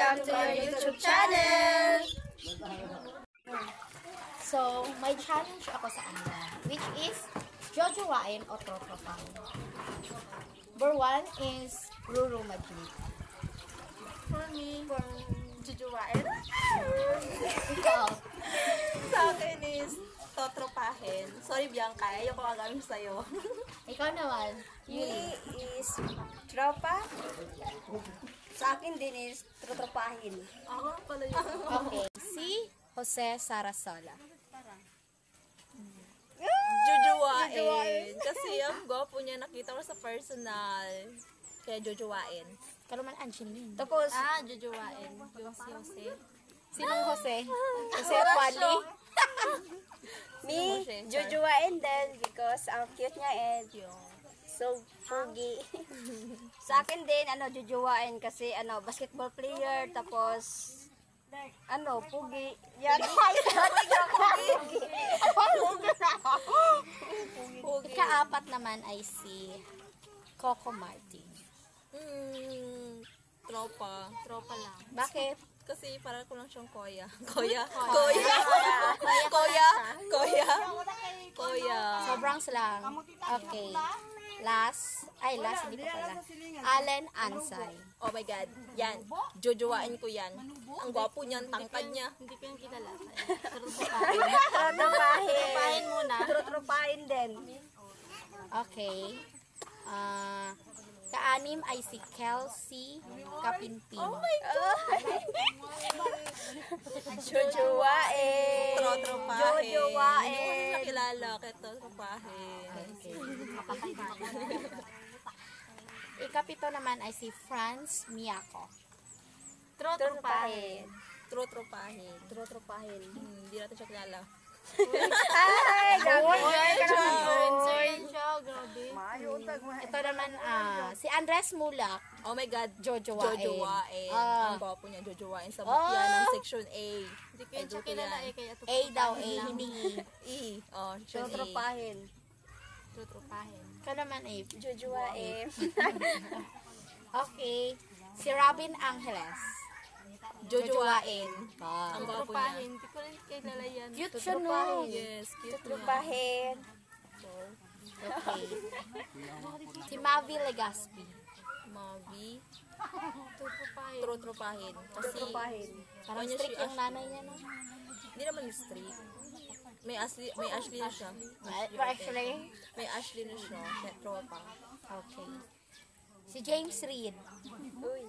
Welcome to your YouTube channel! So, may challenge ako sa kanila, which is jojowain o trotropahin. Number 1 is Ruru Magic. For me, jojowain. Ikaw. Sa akin is totropahin. Sorry Bianca, ayoko kagawin sa'yo. Ikaw naman. Me is tropa. Sa akin din is trotropahin. Ako pala yun. Okay. Si Jose Sarasola. Jojowain. Kasi ang gwapo niya, nakita ko sa personal. Kaya jojowain. Ikaw naman, Angeline. Tapos, Jojowain. Yung si Jose. Sinong Jose? Jose Pali? me, jojowain din because ang cute niya and so pogi. Sa akin din, jojowain kasi, basketball player, tapos, pogi. Yan. Ika-apat naman ay si Coco Martin. Tropa. Tropa lang. Bakit? Kasi para ko lang siyang koya. Koya. Sobrang slang. Okay. Last, hindi pa pala. Allen Ansay. Oh my God. Yan. Jojowain ko yan. Ang gwapo niyan, tangkad niya. Hindi ko yung kilala. Trotropahin muna. Trotropahin din. Okay. Kaanim ay si Kelsey Kapinpin. Oh my God. Jojowain. Trotropahin. Jojowain. Hindi ko rin nakilala. Kaya trotropahin. Ikapito naman ay si Franz Miyako. Trotropahin. Trotropahin. Hindi natin siya kilala. Ay, Ito naman, si Andres Mulak. Oh my God. Jojowain. Ang gwapo niya, jojowain. Sa bukya ng section A. Hindi ko siya kilala kaya A daw, A, hindi E. Oh, section A. Trotropahin. Ito naman, A. Jojowain. Okay. Si Robin Angeles. Jojowain. Ang gwapo niya. Hindi ko rin kilala yan. Cute siya, no? Yes, cute niya. Trotropahin. Okay. Si Mavi Legaspi. Mavi. Trotropahin. Trotropahin. Kasi, Trotropahin. Parang Kanya strict si yung nanay niya, no? hindi naman yung street. May Ashley na siya. Actually, May Ashley na siya. Kaya tropa. okay. Si James Reed. Uy,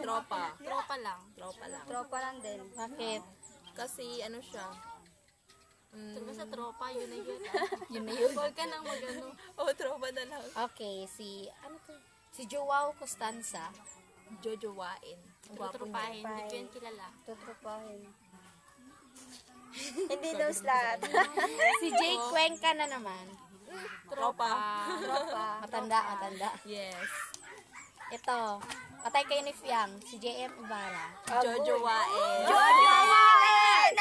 Tropa. Tropa lang. tropa lang din. Bakit? Kasi ano siya. Sabi sa tropa, yun na yun. Yun na yun. Huwag ka nang mag-ano. Oh, tropa na lang. Okay, si Joao Costanza. Jojowain. Ang gwapo niya. Trotropahin. Hindi ko yan kilala. Trotropahin. Hindi those lahat. Si Jake Cuenca na naman. Tropa. Tropa. Matanda. Yes. Ito, patay kayo ni Fiang, si JM Ibarra. Jojowain. Jojowain!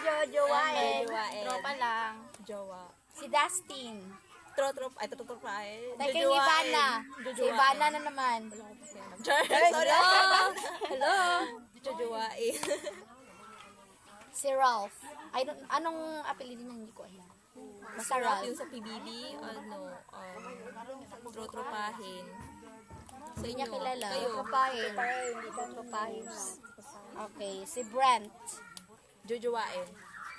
Jojowain. Tropa lang. Jowa. Si Dustin. Trotropahin. Patay kayo ni Ivana. Si Ivana na naman. Sorry. Hello. Jojowain. Si Ralph. Anong apelido niya, hindi ko alam. Basta Sarap Ralph. yung sa PBB. Trotropahin. Sa Hindi niya inyo. kilala. Kayo. Trotropahin. Hindi trotropahin. Okay, si Brent. Jojowain.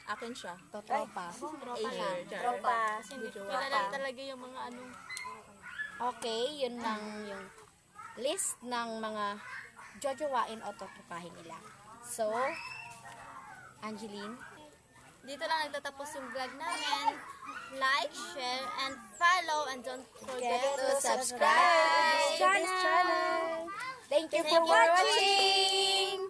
Akin siya. Totropa. Ayer. Tropa. Kilala talaga yung mga ano. Okay, yun lang yung list ng mga jojowain o totropahin nila. So, Angeline? Dito lang nagtatapos yung vlog namin. Like, share, and follow. And don't forget To subscribe to this channel. Thank you for watching!